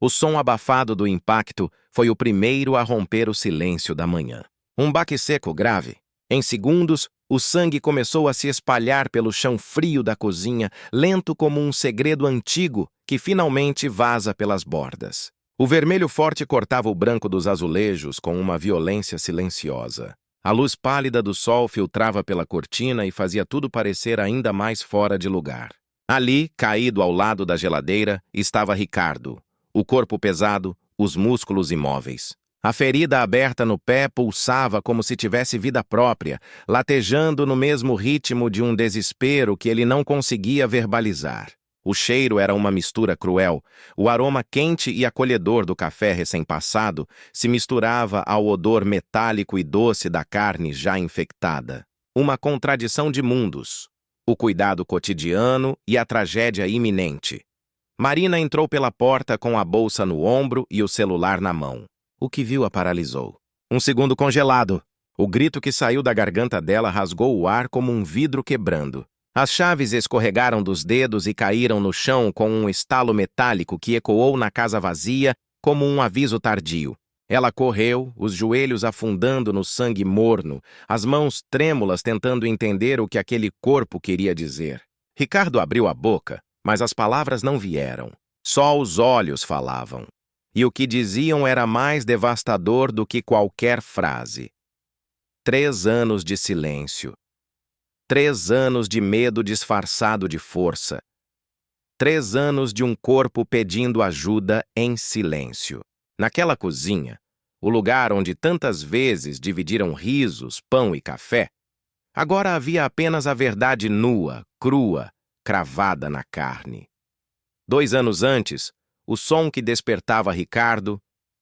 O som abafado do impacto foi o primeiro a romper o silêncio da manhã. Um baque seco grave. Em segundos, o sangue começou a se espalhar pelo chão frio da cozinha, lento como um segredo antigo que finalmente vaza pelas bordas. O vermelho forte cortava o branco dos azulejos com uma violência silenciosa. A luz pálida do sol filtrava pela cortina e fazia tudo parecer ainda mais fora de lugar. Ali, caído ao lado da geladeira, estava Ricardo, o corpo pesado, os músculos imóveis. A ferida aberta no pé pulsava como se tivesse vida própria, latejando no mesmo ritmo de um desespero que ele não conseguia verbalizar. O cheiro era uma mistura cruel. O aroma quente e acolhedor do café recém-passado se misturava ao odor metálico e doce da carne já infectada. Uma contradição de mundos. O cuidado cotidiano e a tragédia iminente. Marina entrou pela porta com a bolsa no ombro e o celular na mão. O que viu a paralisou. Um segundo congelado. O grito que saiu da garganta dela rasgou o ar como um vidro quebrando. As chaves escorregaram dos dedos e caíram no chão com um estalo metálico que ecoou na casa vazia como um aviso tardio. Ela correu, os joelhos afundando no sangue morno, as mãos trêmulas tentando entender o que aquele corpo queria dizer. Ricardo abriu a boca, mas as palavras não vieram. Só os olhos falavam. E o que diziam era mais devastador do que qualquer frase. 3 anos de silêncio. 3 anos de medo disfarçado de força. 3 anos de um corpo pedindo ajuda em silêncio. Naquela cozinha, o lugar onde tantas vezes dividiram risos, pão e café, agora havia apenas a verdade nua, crua, cravada na carne. 2 anos antes, o som que despertava Ricardo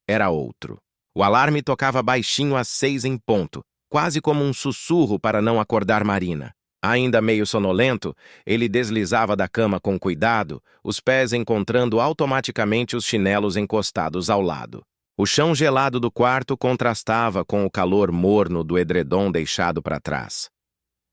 era outro. O alarme tocava baixinho às 6 em ponto, quase como um sussurro para não acordar Marina. Ainda meio sonolento, ele deslizava da cama com cuidado, os pés encontrando automaticamente os chinelos encostados ao lado. O chão gelado do quarto contrastava com o calor morno do edredom deixado para trás.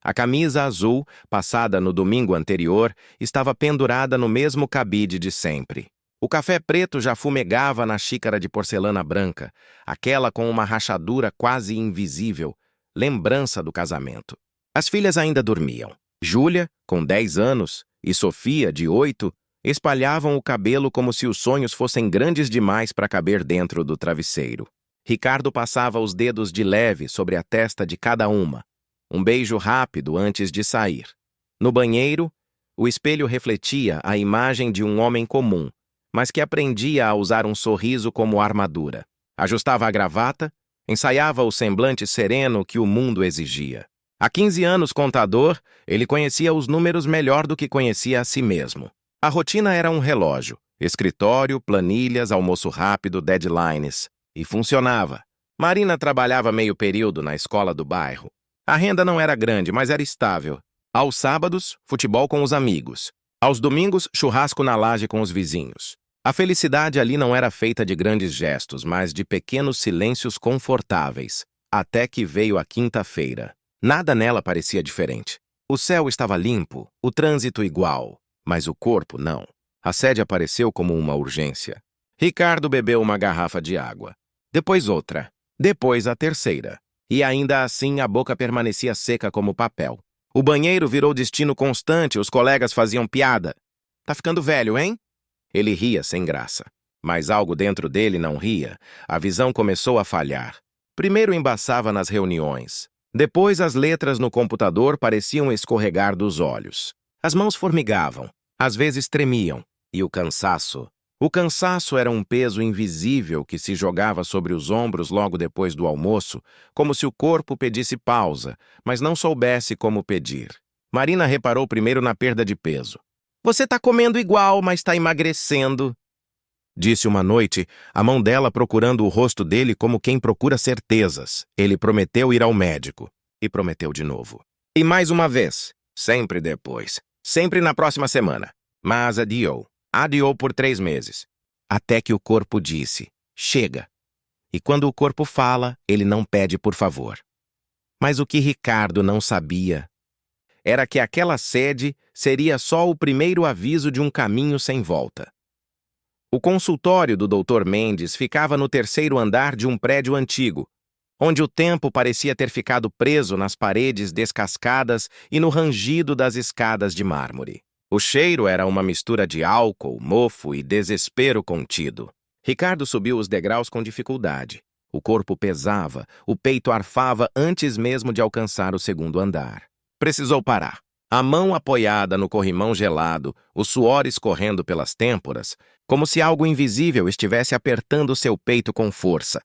A camisa azul, passada no domingo anterior, estava pendurada no mesmo cabide de sempre. O café preto já fumegava na xícara de porcelana branca, aquela com uma rachadura quase invisível, lembrança do casamento. As filhas ainda dormiam. Júlia, com 10 anos, e Sofia, de 8, espalhavam o cabelo como se os sonhos fossem grandes demais para caber dentro do travesseiro. Ricardo passava os dedos de leve sobre a testa de cada uma. Um beijo rápido antes de sair. No banheiro, o espelho refletia a imagem de um homem comum, mas que aprendia a usar um sorriso como armadura. Ajustava a gravata, ensaiava o semblante sereno que o mundo exigia. Há 15 anos contador, ele conhecia os números melhor do que conhecia a si mesmo. A rotina era um relógio, escritório, planilhas, almoço rápido, deadlines. E funcionava. Marina trabalhava meio período na escola do bairro. A renda não era grande, mas era estável. Aos sábados, futebol com os amigos. Aos domingos, churrasco na laje com os vizinhos. A felicidade ali não era feita de grandes gestos, mas de pequenos silêncios confortáveis. Até que veio a quinta-feira. Nada nela parecia diferente. O céu estava limpo, o trânsito igual, mas o corpo não. A sede apareceu como uma urgência. Ricardo bebeu uma garrafa de água. Depois outra. Depois a terceira. E ainda assim a boca permanecia seca como papel. O banheiro virou destino constante, os colegas faziam piada. Tá ficando velho, hein? Ele ria sem graça. Mas algo dentro dele não ria. A visão começou a falhar. Primeiro embaçava nas reuniões. Depois as letras no computador pareciam escorregar dos olhos. As mãos formigavam, às vezes tremiam. E o cansaço? O cansaço era um peso invisível que se jogava sobre os ombros logo depois do almoço, como se o corpo pedisse pausa, mas não soubesse como pedir. Marina reparou primeiro na perda de peso. Você tá comendo igual, mas tá emagrecendo, disse uma noite, a mão dela procurando o rosto dele como quem procura certezas. Ele prometeu ir ao médico. E prometeu de novo. E mais uma vez. Sempre depois. Sempre na próxima semana. Mas adiou. Adiou por 3 meses. Até que o corpo disse, chega. E quando o corpo fala, ele não pede por favor. Mas o que Ricardo não sabia era que aquela sede seria só o primeiro aviso de um caminho sem volta. O consultório do Dr. Mendes ficava no terceiro andar de um prédio antigo, onde o tempo parecia ter ficado preso nas paredes descascadas e no rangido das escadas de mármore. O cheiro era uma mistura de álcool, mofo e desespero contido. Ricardo subiu os degraus com dificuldade. O corpo pesava, o peito arfava antes mesmo de alcançar o segundo andar. Precisou parar. A mão apoiada no corrimão gelado, o suor escorrendo pelas têmporas, como se algo invisível estivesse apertando seu peito com força.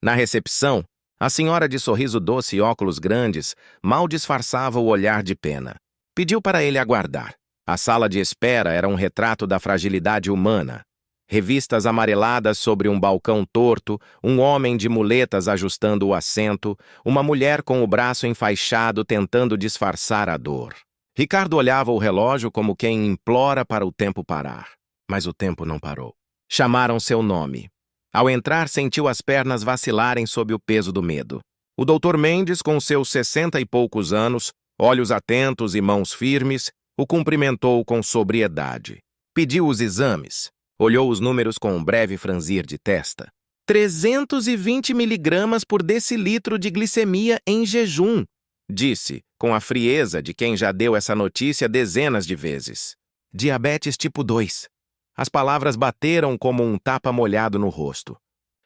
Na recepção, a senhora de sorriso doce e óculos grandes mal disfarçava o olhar de pena. Pediu para ele aguardar. A sala de espera era um retrato da fragilidade humana. Revistas amareladas sobre um balcão torto, um homem de muletas ajustando o assento, uma mulher com o braço enfaixado tentando disfarçar a dor. Ricardo olhava o relógio como quem implora para o tempo parar. Mas o tempo não parou. Chamaram seu nome. Ao entrar, sentiu as pernas vacilarem sob o peso do medo. O Dr. Mendes, com seus 60 e poucos anos, olhos atentos e mãos firmes, o cumprimentou com sobriedade. Pediu os exames. Olhou os números com um breve franzir de testa. 320 miligramas por decilitro de glicemia em jejum, disse, com a frieza de quem já deu essa notícia dezenas de vezes. Diabetes tipo 2. As palavras bateram como um tapa molhado no rosto.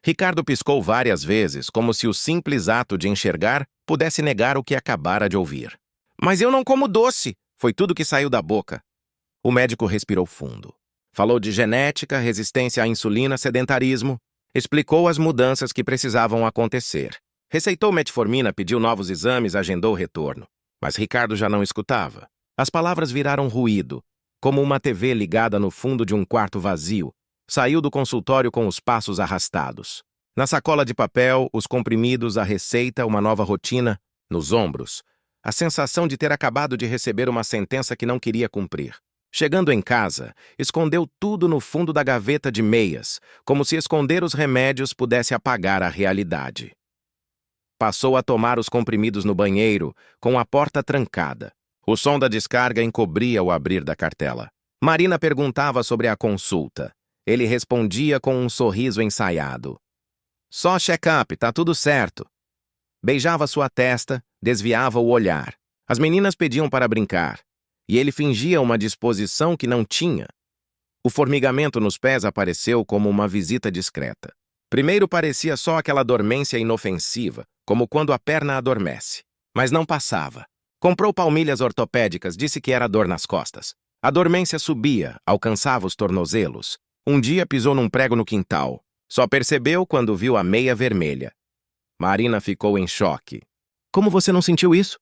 Ricardo piscou várias vezes, como se o simples ato de enxergar pudesse negar o que acabara de ouvir. Mas eu não como doce, foi tudo que saiu da boca. O médico respirou fundo. Falou de genética, resistência à insulina, sedentarismo. Explicou as mudanças que precisavam acontecer. Receitou metformina, pediu novos exames, agendou o retorno. Mas Ricardo já não escutava. As palavras viraram ruído, como uma TV ligada no fundo de um quarto vazio. Saiu do consultório com os passos arrastados. Na sacola de papel, os comprimidos, a receita, uma nova rotina. Nos ombros, a sensação de ter acabado de receber uma sentença que não queria cumprir. Chegando em casa, escondeu tudo no fundo da gaveta de meias, como se esconder os remédios pudesse apagar a realidade. Passou a tomar os comprimidos no banheiro, com a porta trancada. O som da descarga encobria o abrir da cartela. Marina perguntava sobre a consulta. Ele respondia com um sorriso ensaiado. Só check-up, tá tudo certo. Beijava sua testa, desviava o olhar. As meninas pediam para brincar. E ele fingia uma disposição que não tinha. O formigamento nos pés apareceu como uma visita discreta. Primeiro parecia só aquela dormência inofensiva, como quando a perna adormece. Mas não passava. Comprou palmilhas ortopédicas, disse que era dor nas costas. A dormência subia, alcançava os tornozelos. Um dia pisou num prego no quintal. Só percebeu quando viu a meia vermelha. Marina ficou em choque. Como você não sentiu isso?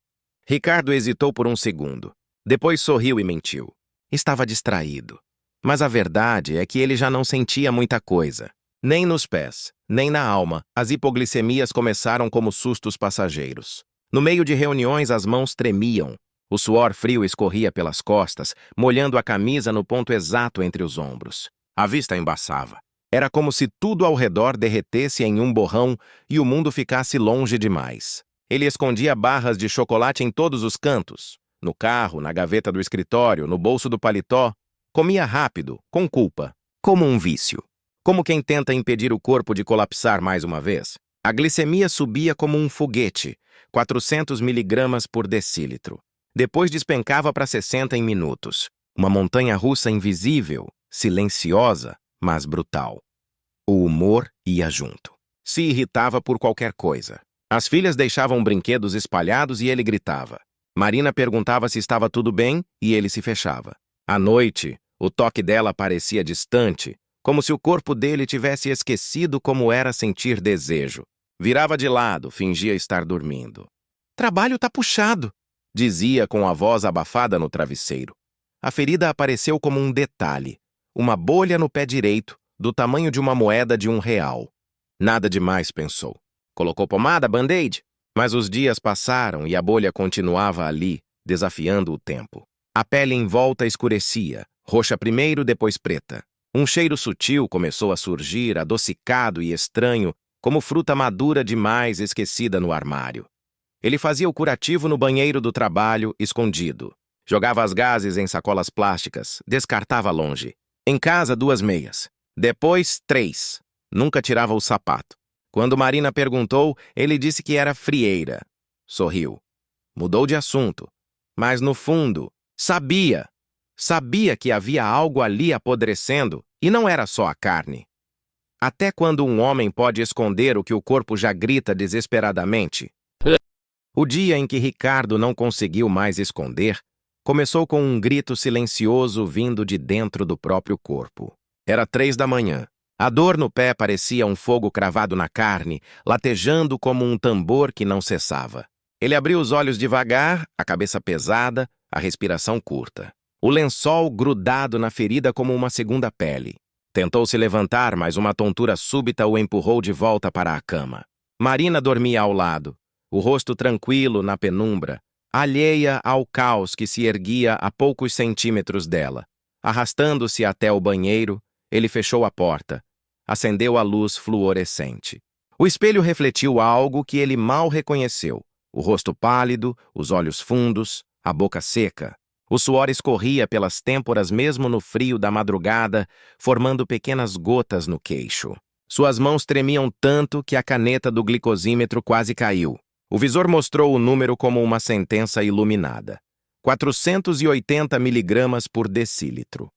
Ricardo hesitou por um segundo. Depois sorriu e mentiu. Estava distraído. Mas a verdade é que ele já não sentia muita coisa. Nem nos pés, nem na alma, as hipoglicemias começaram como sustos passageiros. No meio de reuniões, as mãos tremiam. O suor frio escorria pelas costas, molhando a camisa no ponto exato entre os ombros. A vista embaçava. Era como se tudo ao redor derretesse em um borrão e o mundo ficasse longe demais. Ele escondia barras de chocolate em todos os cantos. No carro, na gaveta do escritório, no bolso do paletó. Comia rápido, com culpa, como um vício. Como quem tenta impedir o corpo de colapsar mais uma vez. A glicemia subia como um foguete, 400 miligramas por decilitro. Depois despencava para 60 em minutos. Uma montanha-russa invisível, silenciosa, mas brutal. O humor ia junto. Se irritava por qualquer coisa. As filhas deixavam brinquedos espalhados e ele gritava. Marina perguntava se estava tudo bem e ele se fechava. À noite, o toque dela parecia distante, como se o corpo dele tivesse esquecido como era sentir desejo. Virava de lado, fingia estar dormindo. Trabalho tá puxado, dizia com a voz abafada no travesseiro. A ferida apareceu como um detalhe, uma bolha no pé direito, do tamanho de uma moeda de R$1. Nada demais, pensou. Colocou pomada, band-aid? Mas os dias passaram e a bolha continuava ali, desafiando o tempo. A pele em volta escurecia, roxa primeiro, depois preta. Um cheiro sutil começou a surgir, adocicado e estranho, como fruta madura demais esquecida no armário. Ele fazia o curativo no banheiro do trabalho, escondido. Jogava as gases em sacolas plásticas, descartava longe. Em casa, 2 meias. Depois, 3. Nunca tirava o sapato. Quando Marina perguntou, ele disse que era frieira. Sorriu. Mudou de assunto. Mas, no fundo, sabia. Sabia que havia algo ali apodrecendo e não era só a carne. Até quando um homem pode esconder o que o corpo já grita desesperadamente? O dia em que Ricardo não conseguiu mais esconder, começou com um grito silencioso vindo de dentro do próprio corpo. Era 3 da manhã. A dor no pé parecia um fogo cravado na carne, latejando como um tambor que não cessava. Ele abriu os olhos devagar, a cabeça pesada, a respiração curta. O lençol grudado na ferida como uma segunda pele. Tentou se levantar, mas uma tontura súbita o empurrou de volta para a cama. Marina dormia ao lado, o rosto tranquilo na penumbra, alheia ao caos que se erguia a poucos centímetros dela. Arrastando-se até o banheiro, ele fechou a porta, acendeu a luz fluorescente. O espelho refletiu algo que ele mal reconheceu. O rosto pálido, os olhos fundos, a boca seca. O suor escorria pelas têmporas mesmo no frio da madrugada, formando pequenas gotas no queixo. Suas mãos tremiam tanto que a caneta do glicosímetro quase caiu. O visor mostrou o número como uma sentença iluminada. 480 miligramas por decilitro.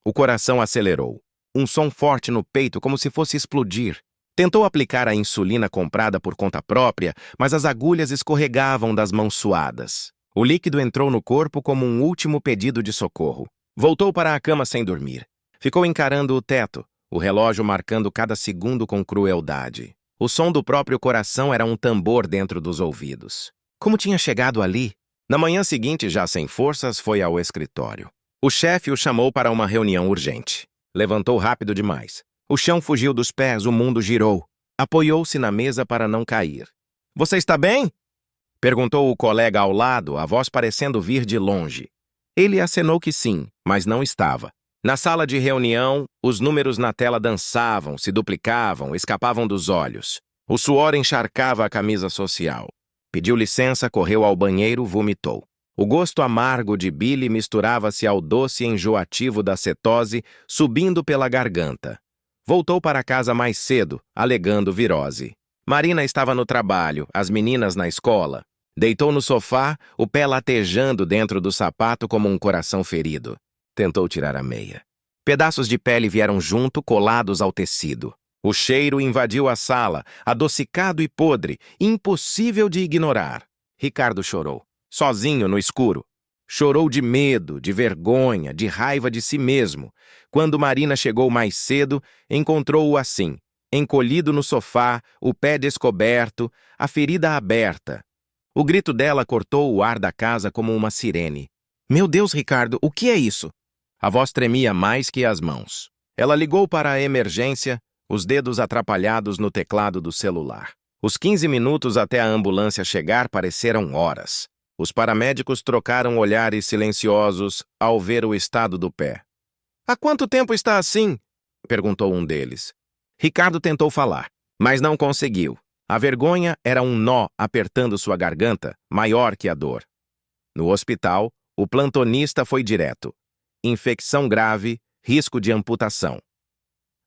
O coração acelerou. Um som forte no peito como se fosse explodir. Tentou aplicar a insulina comprada por conta própria, mas as agulhas escorregavam das mãos suadas. O líquido entrou no corpo como um último pedido de socorro. Voltou para a cama sem dormir. Ficou encarando o teto, o relógio marcando cada segundo com crueldade. O som do próprio coração era um tambor dentro dos ouvidos. Como tinha chegado ali? Na manhã seguinte, já sem forças, foi ao escritório. O chefe o chamou para uma reunião urgente. Levantou rápido demais. O chão fugiu dos pés, o mundo girou. Apoiou-se na mesa para não cair. "Você está bem?" Perguntou o colega ao lado, a voz parecendo vir de longe. Ele acenou que sim, mas não estava. Na sala de reunião, os números na tela dançavam, se duplicavam, escapavam dos olhos. O suor encharcava a camisa social. Pediu licença, correu ao banheiro, vomitou. O gosto amargo de bile misturava-se ao doce enjoativo da cetose, subindo pela garganta. Voltou para casa mais cedo, alegando virose. Marina estava no trabalho, as meninas na escola. Deitou no sofá, o pé latejando dentro do sapato como um coração ferido. Tentou tirar a meia. Pedaços de pele vieram junto, colados ao tecido. O cheiro invadiu a sala, adocicado e podre, impossível de ignorar. Ricardo chorou, sozinho no escuro. Chorou de medo, de vergonha, de raiva de si mesmo. Quando Marina chegou mais cedo, encontrou-o assim, encolhido no sofá, o pé descoberto, a ferida aberta. O grito dela cortou o ar da casa como uma sirene. "Meu Deus, Ricardo, o que é isso?" A voz tremia mais que as mãos. Ela ligou para a emergência, os dedos atrapalhados no teclado do celular. Os 15 minutos até a ambulância chegar pareceram horas. Os paramédicos trocaram olhares silenciosos ao ver o estado do pé. "Há quanto tempo está assim?" perguntou um deles. Ricardo tentou falar, mas não conseguiu. A vergonha era um nó apertando sua garganta, maior que a dor. No hospital, o plantonista foi direto. Infecção grave, risco de amputação.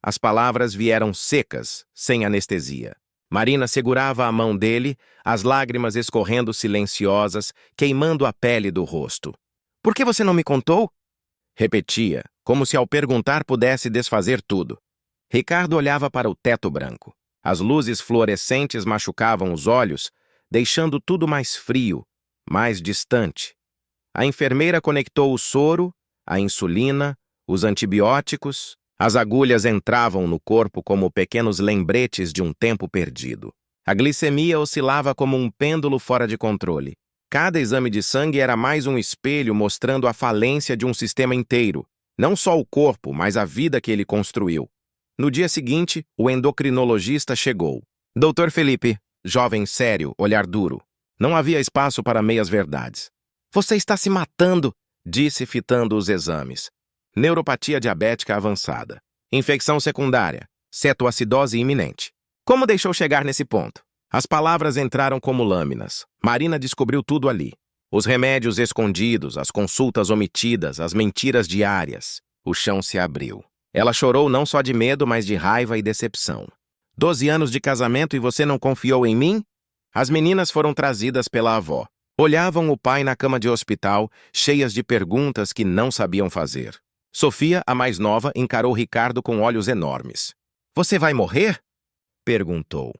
As palavras vieram secas, sem anestesia. Marina segurava a mão dele, as lágrimas escorrendo silenciosas, queimando a pele do rosto. "Por que você não me contou?" Repetia, como se ao perguntar pudesse desfazer tudo. Ricardo olhava para o teto branco. As luzes fluorescentes machucavam os olhos, deixando tudo mais frio, mais distante. A enfermeira conectou o soro, a insulina, os antibióticos. As agulhas entravam no corpo como pequenos lembretes de um tempo perdido. A glicemia oscilava como um pêndulo fora de controle. Cada exame de sangue era mais um espelho mostrando a falência de um sistema inteiro, não só o corpo, mas a vida que ele construiu. No dia seguinte, o endocrinologista chegou. "Doutor Felipe", jovem sério, olhar duro. Não havia espaço para meias-verdades. "Você está se matando", disse fitando os exames. Neuropatia diabética avançada. Infecção secundária. Cetoacidose iminente. Como deixou chegar nesse ponto? As palavras entraram como lâminas. Marina descobriu tudo ali. Os remédios escondidos, as consultas omitidas, as mentiras diárias. O chão se abriu. Ela chorou não só de medo, mas de raiva e decepção. 12 anos de casamento e você não confiou em mim? As meninas foram trazidas pela avó. Olhavam o pai na cama de hospital, cheias de perguntas que não sabiam fazer. Sofia, a mais nova, encarou Ricardo com olhos enormes. Você vai morrer? Perguntou.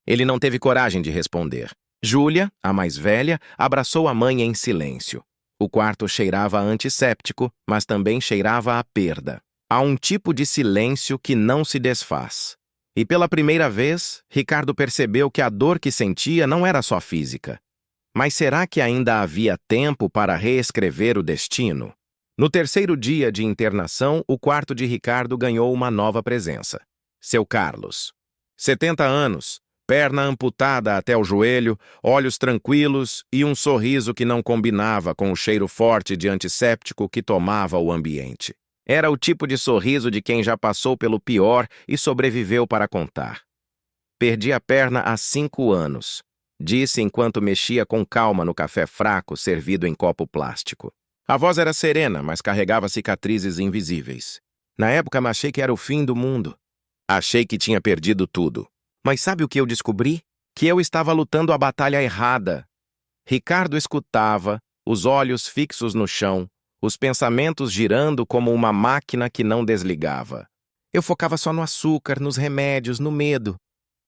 Ele não teve coragem de responder. Júlia, a mais velha, abraçou a mãe em silêncio. O quarto cheirava a antisséptico, mas também cheirava a perda. Há um tipo de silêncio que não se desfaz. E pela primeira vez, Ricardo percebeu que a dor que sentia não era só física. Mas será que ainda havia tempo para reescrever o destino? No terceiro dia de internação, o quarto de Ricardo ganhou uma nova presença. Seu Carlos. 70 anos, perna amputada até o joelho, olhos tranquilos e um sorriso que não combinava com o cheiro forte de antisséptico que tomava o ambiente. Era o tipo de sorriso de quem já passou pelo pior e sobreviveu para contar. Perdi a perna há 5 anos, disse enquanto mexia com calma no café fraco servido em copo plástico. A voz era serena, mas carregava cicatrizes invisíveis. Na época, achei que era o fim do mundo. Achei que tinha perdido tudo. Mas sabe o que eu descobri? Que eu estava lutando a batalha errada. Ricardo escutava, os olhos fixos no chão, os pensamentos girando como uma máquina que não desligava. Eu focava só no açúcar, nos remédios, no medo.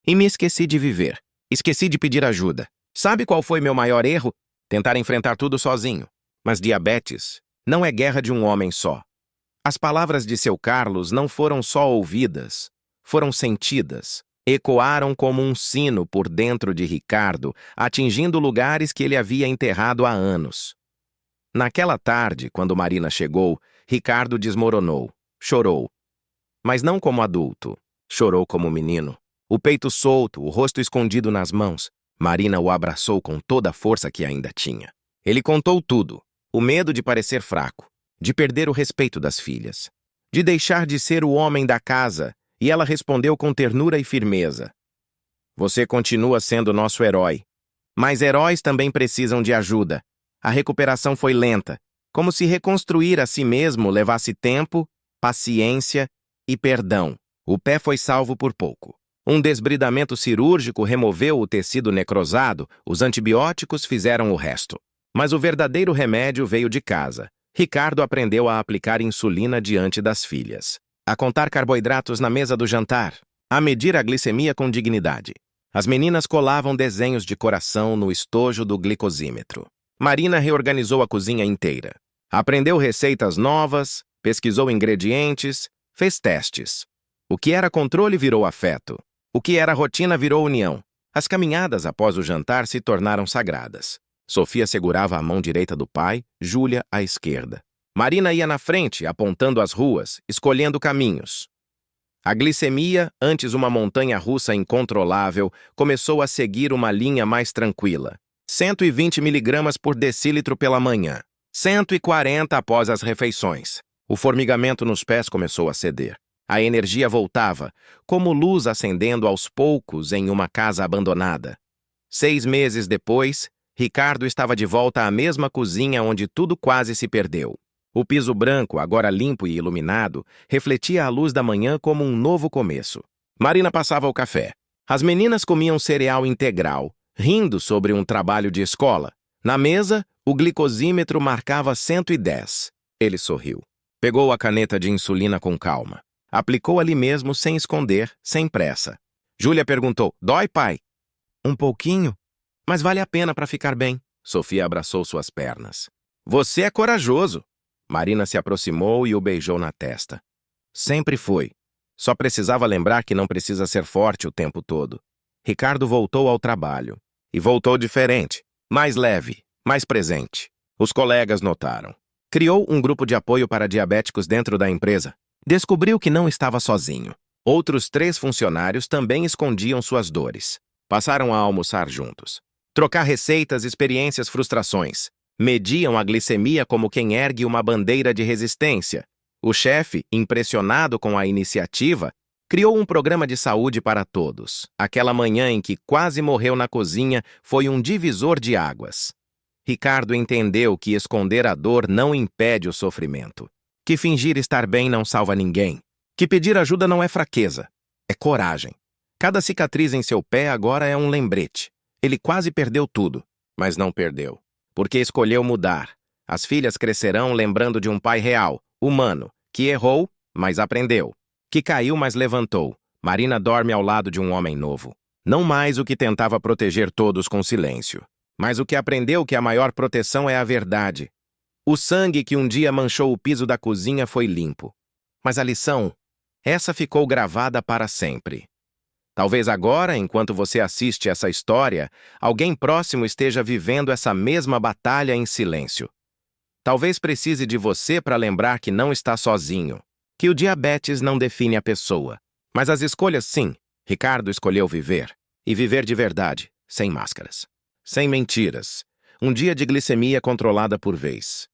E me esqueci de viver. Esqueci de pedir ajuda. Sabe qual foi meu maior erro? Tentar enfrentar tudo sozinho. Mas diabetes não é guerra de um homem só. As palavras de seu Carlos não foram só ouvidas, foram sentidas. Ecoaram como um sino por dentro de Ricardo, atingindo lugares que ele havia enterrado há anos. Naquela tarde, quando Marina chegou, Ricardo desmoronou, chorou. Mas não como adulto, chorou como menino. O peito solto, o rosto escondido nas mãos, Marina o abraçou com toda a força que ainda tinha. Ele contou tudo. O medo de parecer fraco, de perder o respeito das filhas, de deixar de ser o homem da casa, e ela respondeu com ternura e firmeza. Você continua sendo nosso herói. Mas heróis também precisam de ajuda. A recuperação foi lenta, como se reconstruir a si mesmo levasse tempo, paciência e perdão. O pé foi salvo por pouco. Um desbridamento cirúrgico removeu o tecido necrosado, os antibióticos fizeram o resto. Mas o verdadeiro remédio veio de casa. Ricardo aprendeu a aplicar insulina diante das filhas, a contar carboidratos na mesa do jantar, a medir a glicemia com dignidade. As meninas colavam desenhos de coração no estojo do glicosímetro. Marina reorganizou a cozinha inteira. Aprendeu receitas novas, pesquisou ingredientes, fez testes. O que era controle virou afeto. O que era rotina virou união. As caminhadas após o jantar se tornaram sagradas. Sofia segurava a mão direita do pai, Júlia à esquerda. Marina ia na frente, apontando as ruas, escolhendo caminhos. A glicemia, antes uma montanha-russa incontrolável, começou a seguir uma linha mais tranquila. 120 miligramas por decilitro pela manhã. 140 após as refeições. O formigamento nos pés começou a ceder. A energia voltava, como luz acendendo aos poucos em uma casa abandonada. 6 meses depois, Ricardo estava de volta à mesma cozinha onde tudo quase se perdeu. O piso branco, agora limpo e iluminado, refletia a luz da manhã como um novo começo. Marina passava o café. As meninas comiam cereal integral, rindo sobre um trabalho de escola. Na mesa, o glicosímetro marcava 110. Ele sorriu. Pegou a caneta de insulina com calma. Aplicou ali mesmo, sem esconder, sem pressa. Júlia perguntou, dói, pai? Um pouquinho? Mas vale a pena para ficar bem. Sofia abraçou suas pernas. Você é corajoso. Marina se aproximou e o beijou na testa. Sempre foi. Só precisava lembrar que não precisa ser forte o tempo todo. Ricardo voltou ao trabalho. E voltou diferente. Mais leve, mais presente. Os colegas notaram. Criou um grupo de apoio para diabéticos dentro da empresa. Descobriu que não estava sozinho. Outros 3 funcionários também escondiam suas dores. Passaram a almoçar juntos. Trocar receitas, experiências, frustrações. Mediam a glicemia como quem ergue uma bandeira de resistência. O chefe, impressionado com a iniciativa, criou um programa de saúde para todos. Aquela manhã em que quase morreu na cozinha foi um divisor de águas. Ricardo entendeu que esconder a dor não impede o sofrimento. Que fingir estar bem não salva ninguém. Que pedir ajuda não é fraqueza, é coragem. Cada cicatriz em seu pé agora é um lembrete. Ele quase perdeu tudo, mas não perdeu. Porque escolheu mudar. As filhas crescerão lembrando de um pai real, humano, que errou, mas aprendeu. Que caiu, mas levantou. Marina dorme ao lado de um homem novo. Não mais o que tentava proteger todos com silêncio, mas o que aprendeu que a maior proteção é a verdade. O sangue que um dia manchou o piso da cozinha foi limpo. Mas a lição, essa ficou gravada para sempre. Talvez agora, enquanto você assiste essa história, alguém próximo esteja vivendo essa mesma batalha em silêncio. Talvez precise de você para lembrar que não está sozinho, que o diabetes não define a pessoa. Mas as escolhas, sim. Ricardo escolheu viver. E viver de verdade, sem máscaras. Sem mentiras. Um dia de glicemia controlada por vez.